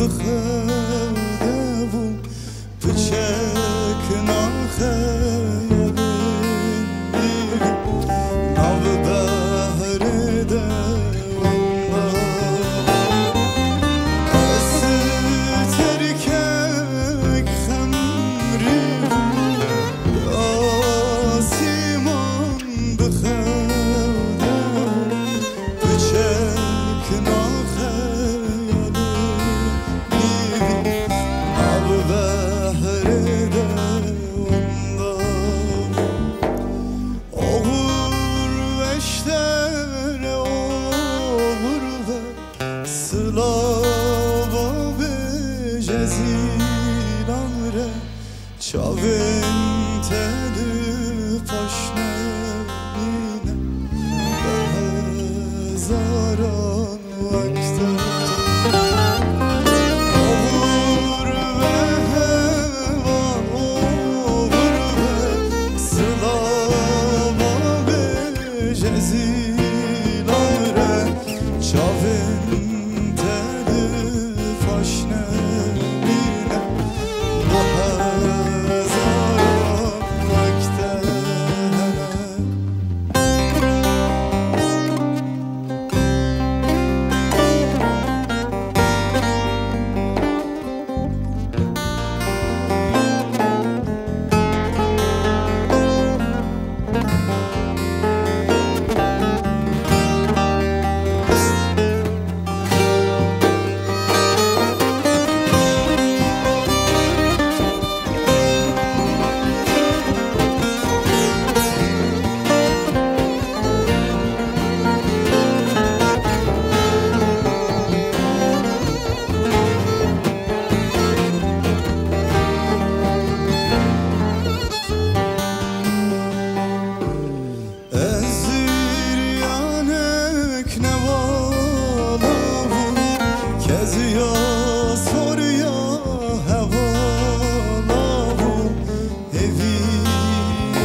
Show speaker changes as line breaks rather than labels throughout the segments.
بخدم بچک نخیبین نو بهر دوام از ترکک خمری آسیمان بخدم بچک نخیبین نو بهر دوام oğur veşter oğur ve slava ve cezilan re çavin tedi paşnevine bezaran vakte oğur ve heva oğur ve slava جزیلاره چاوین تده فاشنه بینه با هزاران وقته Keziya soruya havalahu eviyenin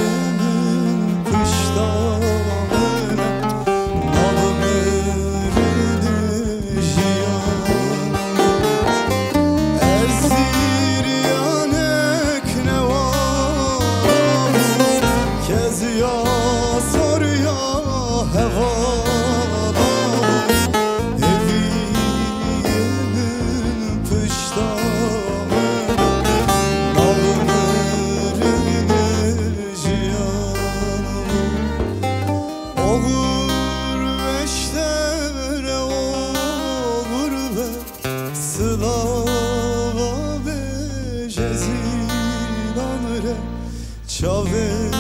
kışlarına nalmerini jiyan ezir yanek nevalahu keziya soruya havalahu oğur veştere oğur ve slava ve cezilan re çave